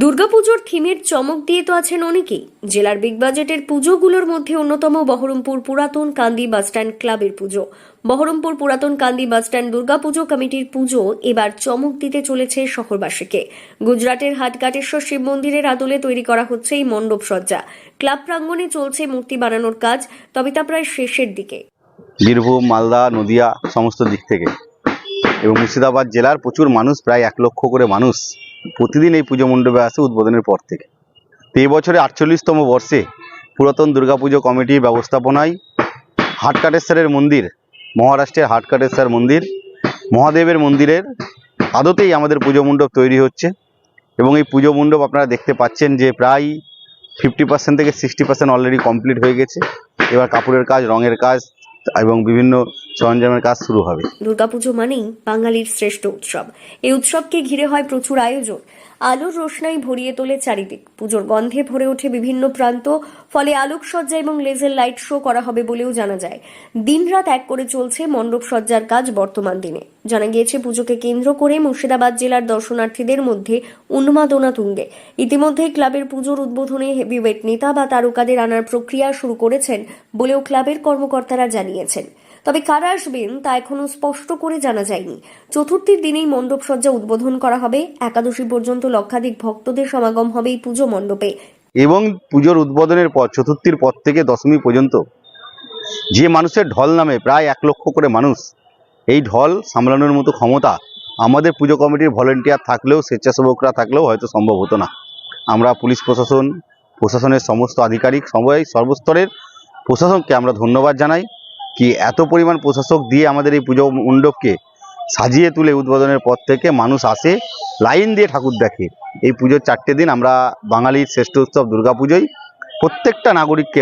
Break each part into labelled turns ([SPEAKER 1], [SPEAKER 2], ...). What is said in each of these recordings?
[SPEAKER 1] দুর্গাপুজোর থিমের চমক দিয়ে তো আছেন অনেকেই। জেলার বিগ বাজেটের পুজোগুলোর মধ্যে অন্যতম বহরমপুর পুরাতন কান্দি বাসস্ট্যান্ড ক্লাবের পুজো। বহরমপুর পুরাতন কান্দি বাসস্ট্যান্ড দুর্গাপুজো কমিটির পুজো এবার চমক দিতে চলেছে শহরবাসীকে। গুজরাটের হাটকাটেশ্বর শিব মন্দিরের আদলে তৈরি করা হচ্ছে এই মণ্ডপ সজ্জা। ক্লাব প্রাঙ্গণে চলছে মূর্তি বানানোর কাজ, তবে তা প্রায় শেষের দিকে।
[SPEAKER 2] বীরভূম, মালদা, নদিয়া সমস্ত দিক থেকে এবং মুর্শিদাবাদ জেলার প্রচুর মানুষ, প্রায় 1 লক্ষ করে মানুষ প্রতিদিন এই পুজো মণ্ডপে আসে উদ্বোধনের পর থেকে। তো এই বছরে 48তম বর্ষে পুরাতন দুর্গাপুজো কমিটির ব্যবস্থাপনায় হাটকাটেশ্বরের মন্দির, মহারাষ্ট্রের হাটকাটেশ্বর মন্দির, মহাদেবের মন্দিরের আদতেই আমাদের পুজো মণ্ডপ তৈরি হচ্ছে। এবং এই পুজো মণ্ডপ আপনারা দেখতে পাচ্ছেন যে প্রায় 50% থেকে 60% অলরেডি কমপ্লিট হয়ে গেছে। এবার কাপড়ের কাজ, রঙের কাজ এবং বিভিন্ন সরঞ্জামের কাজ শুরু হবে।
[SPEAKER 1] দুর্গাপুজো মানেই বাঙালির শ্রেষ্ঠ উৎসব। এই উৎসবকে ঘিরে হয় প্রচুর আয়োজন। আলোর রোশনাই ভরিয়ে তোলে চারিদিক, পুজোর গন্ধে ভরে ওঠে বিভিন্ন প্রান্ত। ফলে আলোকসজ্জা এবং লেজার লাইট শো করা হবে বলেও জানা যায়। দিনরাত এক করে চলছে মণ্ডপ সজ্জার কাজ বর্তমান দিনে। জানা গিয়েছে, পুজোকে কেন্দ্র করে মুর্শিদাবাদ জেলার দর্শনার্থীদের মধ্যে উন্মাদনা তুঙ্গে। ইতিমধ্যে ক্লাবের পুজোর উদ্বোধনে হেভিওয়েট নেতা বা তারকাদের আনার প্রক্রিয়া শুরু করেছেন বলেও ক্লাবের কর্মকর্তারা জানিয়েছেন। তবে কারা আসবেন তা এখনো স্পষ্ট করে জানা যায়নি। চতুর্থীর দিনেই মণ্ডপ সজ্জা উদ্বোধন করা হবে। একাদশী পর্যন্ত লক্ষাধিক ভক্তদের সমাগম হবে এই পুজো মণ্ডপে।
[SPEAKER 2] এবং পুজোর উদ্বোধনের পর চতুর্থীর পর থেকে দশমী পর্যন্ত যে মানুষের ঢল নামে, প্রায় 1 লক্ষ করে মানুষ, এই ঢল সামলানোর মতো ক্ষমতা আমাদের পুজো কমিটির ভলেন্টিয়ার থাকলেও, স্বেচ্ছাসেবকরা থাকলেও হয়তো সম্ভব হতো না। আমরা পুলিশ প্রশাসন, প্রশাসনের সমস্ত আধিকারিক, সবাই সর্বস্তরের প্রশাসনকে আমরা ধন্যবাদ জানাই কি এত পরিমাণ প্রশাসক দিয়ে আমাদের এই পুজো মণ্ডপকে সাজিয়ে তুলে উদ্বোধনের পর থেকে মানুষ আসে, লাইন দিয়ে ঠাকুর দেখে। এই পুজোর 4টে দিন আমরা বাঙালির শ্রেষ্ঠ উৎসব দুর্গাপুজোয় প্রত্যেকটা নাগরিককে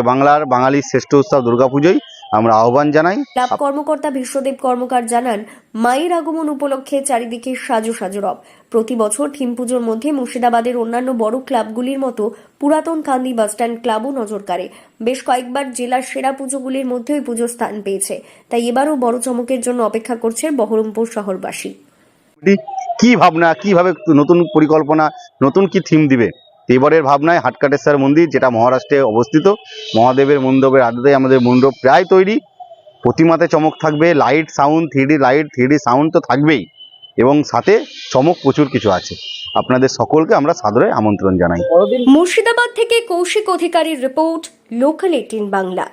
[SPEAKER 2] বাঙালির শ্রেষ্ঠ উৎসব দুর্গাপুজোয় আমরা আহ্বান জানাই।
[SPEAKER 1] ক্লাব কর্মকর্তা বিশ্বদেব কর্মকার জানান, মায়ের আগমন উপলক্ষে চারিদিকে সাজো সাজো রব। প্রতি বছর থিম পুজোর মধ্যে মুর্শিদাবাদের অন্যান্য বড় ক্লাবগুলির মতো পুরাতন কান্দি বাসস্ট্যান্ড ক্লাবও নজর কাড়ে। বেশ কয়েকবার জেলার সেরা পুজোগুলির মধ্যে ওই পুজো স্থান পেয়েছে। তাই এবারও বড় চমকের জন্য অপেক্ষা করছে বহরমপুর শহরবাসী।
[SPEAKER 2] কি ভাবনা, কিভাবে নতুন পরিকল্পনা, নতুন কি থিম দিবে, এবারের ভাবনায় হাটকাটেশ্বর মন্দির, যেটা মহারাষ্ট্রে অবস্থিত, মহাদেবের মণ্ডপের আদতে আমাদের মণ্ডপ প্রায় তৈরি। প্রতিমাতে চমক থাকবে, light, sound, 3D light, 3D sound তো থাকবেই, এবং সাথে চমক প্রচুর কিছু আছে। আপনাদের সকলকে আমরা সাদরে আমন্ত্রণ জানাই।
[SPEAKER 1] মুর্শিদাবাদ থেকে কৌশিক অধিকারীর রিপোর্ট, লোকাল 18 বাংলা।